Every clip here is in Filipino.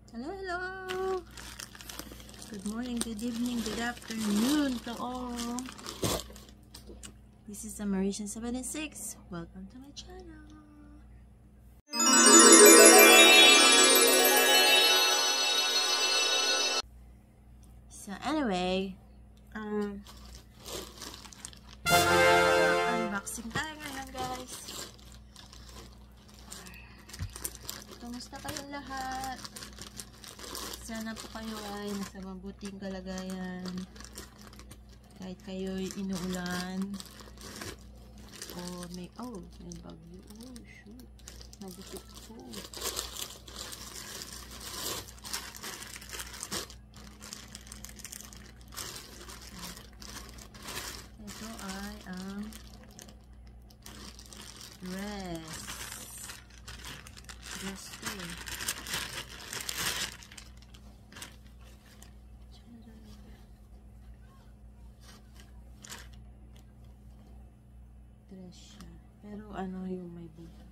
Hello, hello! Good morning, good evening, good afternoon to all. This is Mauritian76. Welcome to my channel. So anyway, unboxing tayo ngayon, guys. Kamusta kayong lahat? Sana po kayo ay nasa mabuting kalagayan. Kahit kayo'y inuulan. O may bagyo. Oh, shoot. Nabukit po. Ito ay ang dress. Dress to eh. Dress siya. Pero ano yung may buto.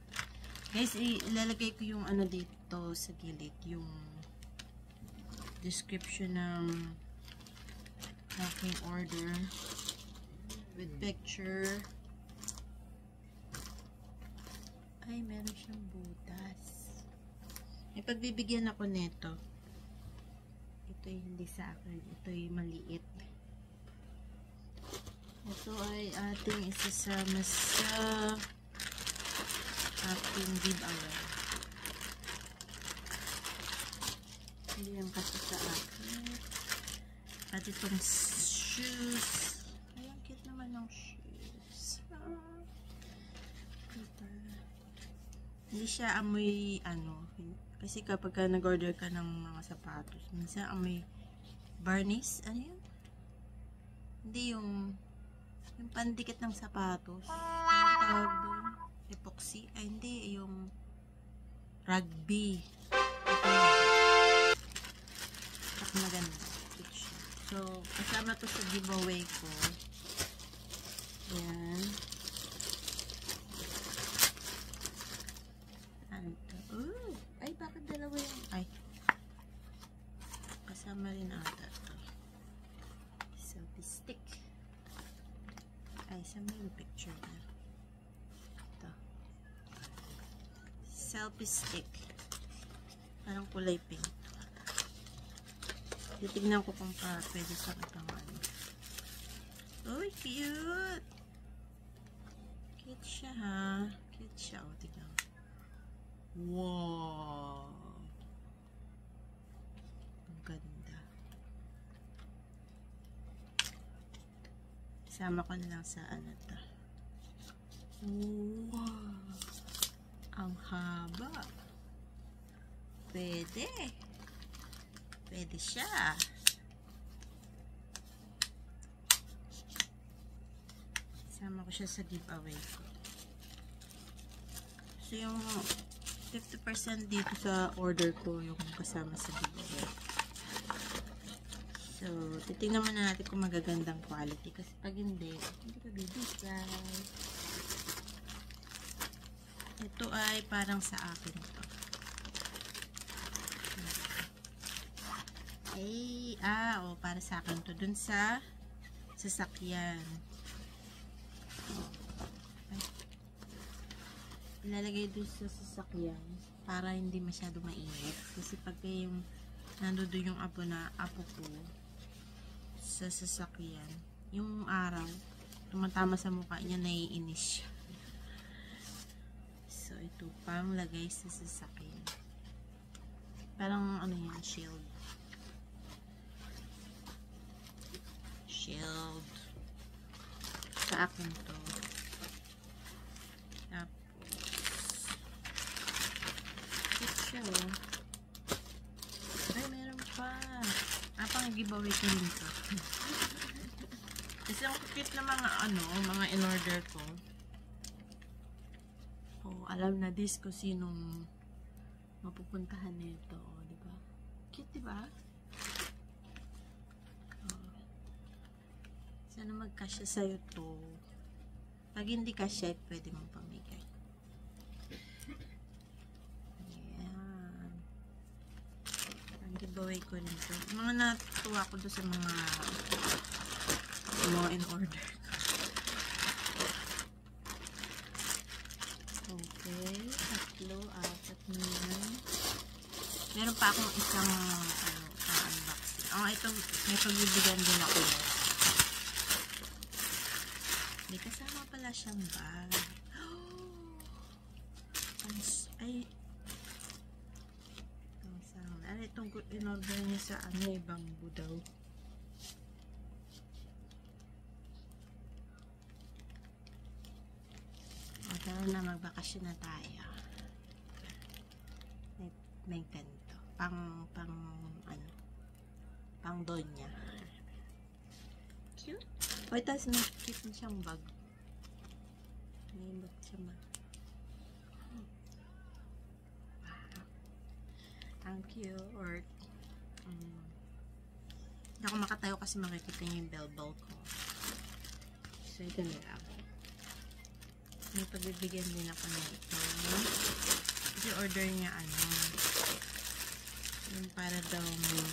Guys, ilalagay ko yung ano dito sa gilid. Yung description ng aking order. With picture. Ay, meron siyang butas. May pagbibigyan ako nito. Ito hindi sa akin. Ito maliit. Ito ay ating isasama sa ating giveaway. Hindi yan kasi sa akin. At itong shoes. Ay, ang cute naman ng shoes. Hindi siya amoy kasi kapag nag-order ka ng mga sapatos, minsan amoy varnish. Ano yun? Hindi yung pandikit ng sapatos. Ang tawag doon? Epoxy? Ay, hindi. Yung rugby. At maganda. So, kasama to sa giveaway ko. Ayan. Oh, ay, bakit dalawa yung... Ay. Kasama rin ata to. Selfie stick. Ay, saan yung picture na? Ito. Selfie stick. Parang kulay pink. Titignan ko kung pwede sa itong ano. Uy, cute! Cute siya, ha? Cute siya. O, tignan. Wow! Ang ganda. Isama ko na lang sa ano to. Wow! Ang haba. Pwede. Pwede siya. Isama ko siya sa giveaway ko. So yung 50% dito sa order ko yung kasama sa giveaway. So, titingnan muna natin kung magagandang quality. Kasi pag hindi ka bibigay. Ito ay parang sa akin to. Ay, para sa akin to. Dun sa sasakyan. Ay. Ilalagay dun sa sasakyan para hindi masyado mainit. Kasi pag yung nandoon yung apo ko sa sasakyan, yung araw tumatama sa mukha niya, naiinis siya. So ito pang lagay sa sasakyan, parang ano yan, shield sa akin to. Tapos cute siya, oh. Ay, meron pa. Pang giveaway ko rin to. Kasi ang cute na mga in-order ko. Alam na this ko sinong mapupuntahan nito, diba? Cute, diba? Sana magkasya sa'yo to. Pag hindi kasya, pwede mong pamigay. Ayan. giveaway ko rin to. Mga natuwa ko doon sa mga in order. Okay, 3, 4 na yan. Meron pa akong isang unboxing. Ito, may pagbibigyan din ako. May kasama pala siyang bag. Ay, itong in-order niya sa bamboo daw. Tara na, magbakasyon na tayo. May ganito. Pang donya. Cute. Tapos may cute siyang bag. May bag siya ma. Ang cute. Hindi ako makatayo kasi makikita niyo yung bell ko. So, ito na lang. May pagbibigyan din ako na ito. Kasi order niya yung para daw yun.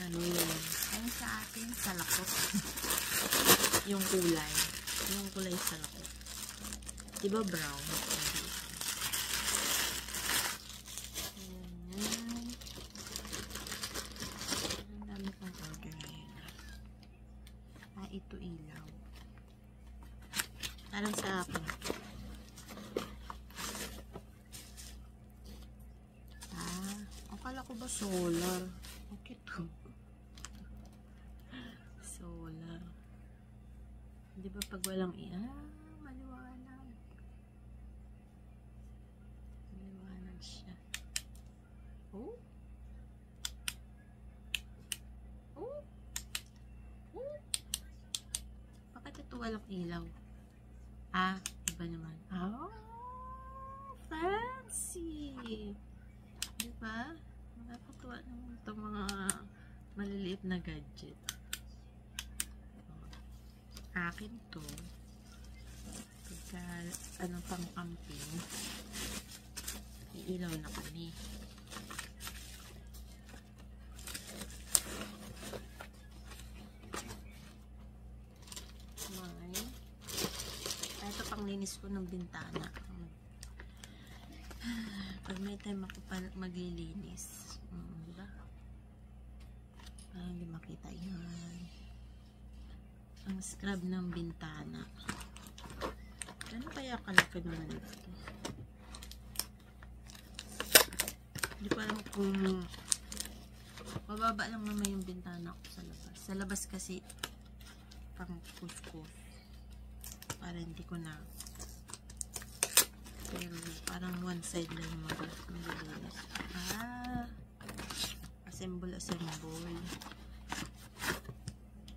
Ayun sa atin, salakot. yung kulay salakot. Diba brown? Ito ilaw. Parang sa akin. Akala ko ba solar? Okay to. Solar. Di ba pag walang maliwanag. Maliwanag siya. Oh? Walang ilaw. Iba naman. Fancy! Diba? Nakakatuwa naman itong mga maliliit na gadget. Akin to. Pagka, pang camping, iilaw na kami. Linis ko ng bintana. Pag may time ako maglilinis. Diba? Hindi makita yan. Ang scrub ng bintana. Ano kaya kalaki naman ito? Hindi ko alam kung mababa lang naman yung bintana ko sa labas. Sa labas kasi pang kuskus. Para hindi ko na pero parang one side lang yung maglilinis. Assemble.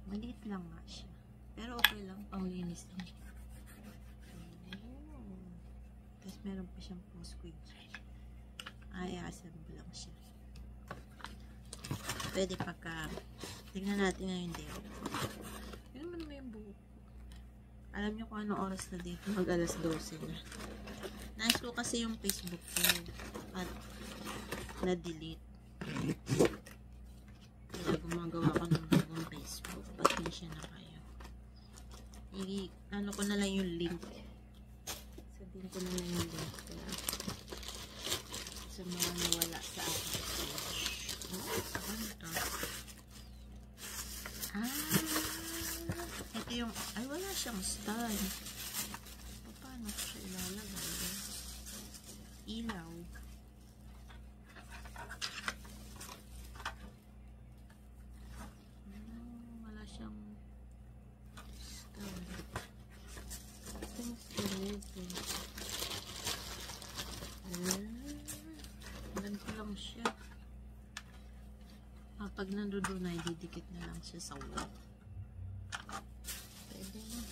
Maliit lang nga siya. Pero okay lang, pang linis lang. Tapos meron pa siyang pang squeegee. Assemble lang siya. Pwede pagka tingnan natin ngayon din. Yun naman may buhok. Alam niyo kung anong oras na dito? Mag alas 12 na. Nice ko kasi yung Facebook ko at na-delete. Kaya gumagawa ko ng bagong Facebook. Pasensya na kayo. Ano ko na lang yung link. Sabihin ko na lang yung link ko. Sa mga nawala sa akin. Ano to? Ito yung, wala siyang stand. Paano ko siya ilalagay? Ilaw. Wala siyang stand. Ganito lang siya. Pag nandoon na, didikit na lang siya sa wall. Pwede na.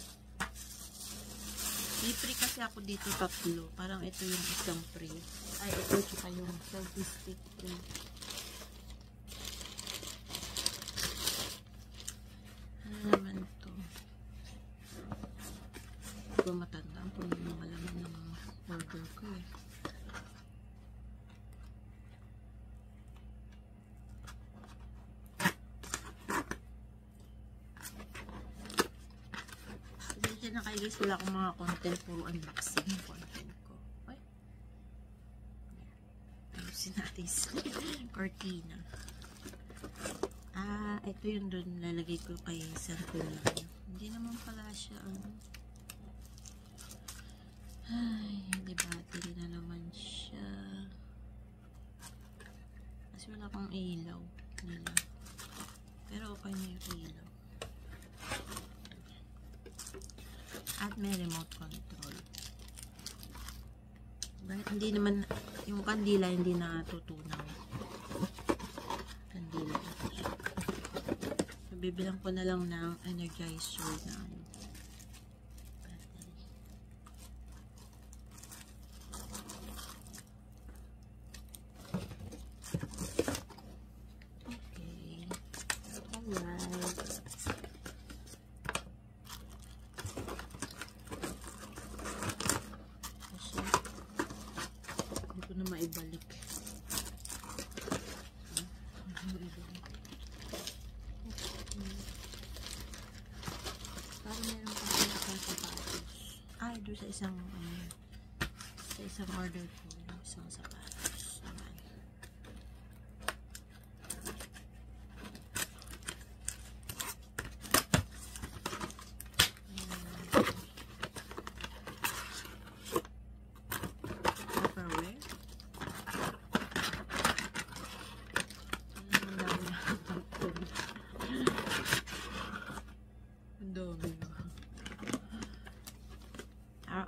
May free kasi ako dito 3. Parang ito yung isang free. Ito tsaka yung selfie stick free. Ano naman ito? Hindi ko matandaan kung yung malaman ng order ko . kayo guys, wala akong mga content, puro unboxing yung content ko. Ay, ayusin natin sa cortina. Ito yung doon lalagay ko kay Santulan. Hindi naman pala siya ay, hindi battery na naman siya. Kasi wala pang ilaw nila. Pero okay na yung ilaw. At may remote control. Bakit hindi naman yung kandila hindi natutunaw? Kandila ito siya. So, bibilang ko na lang ng energizer na battery. Okay. Alright. Na maibalik. Parang meron pa sila sa sapatos. Ay, doon sa isang order ko, yung isang sapatos naman. Tupperware.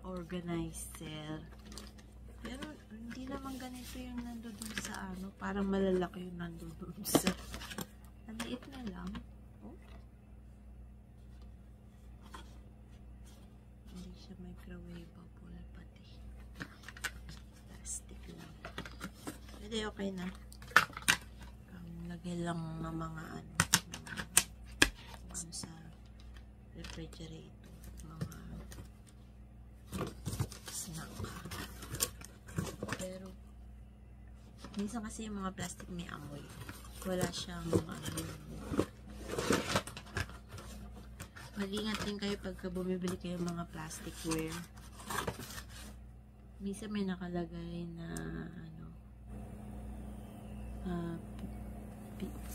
Organizer. Pero hindi naman ganito yung nandoon sa parang malalaki yung nandoon sa ang liit na lang. Oh. Hindi siya microwavable pati. Plastic lang. Pwede okay na. Lagay lang ng mga sa refrigerator. Mga snack. Pero minsan kasi yung mga plastic may amoy. Wala siyang mag-ingat din kayo pagka bumibili kayo mga plasticware. Minsan may nakalagay na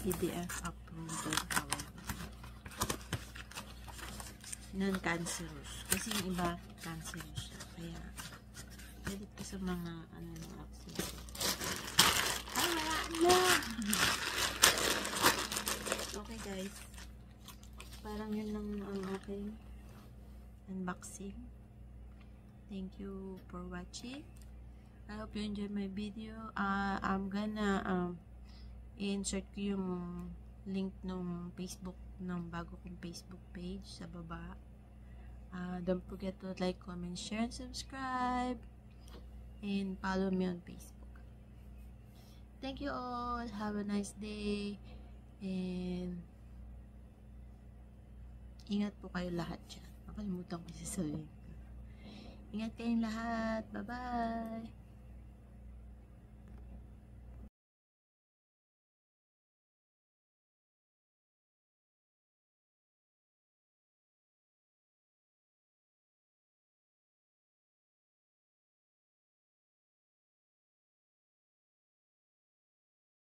PDF approved non-cancerous. Kasi yung iba cancerous siya. Kaya pwede pa sa mga ng accident. Ay, wala na! Okay guys. Parang yun lang ang aking unboxing. Thank you for watching. I hope you enjoyed my video. I'm gonna insert ko yung link ng Facebook, ng bago kong Facebook page sa baba. Don't forget to like, comment, share, and subscribe. And follow me on Facebook. Thank you all. Have a nice day. And ingat po kayo lahat dyan. Nakalimutan ko sasabihin ko. Ingat kayong lahat. Bye-bye.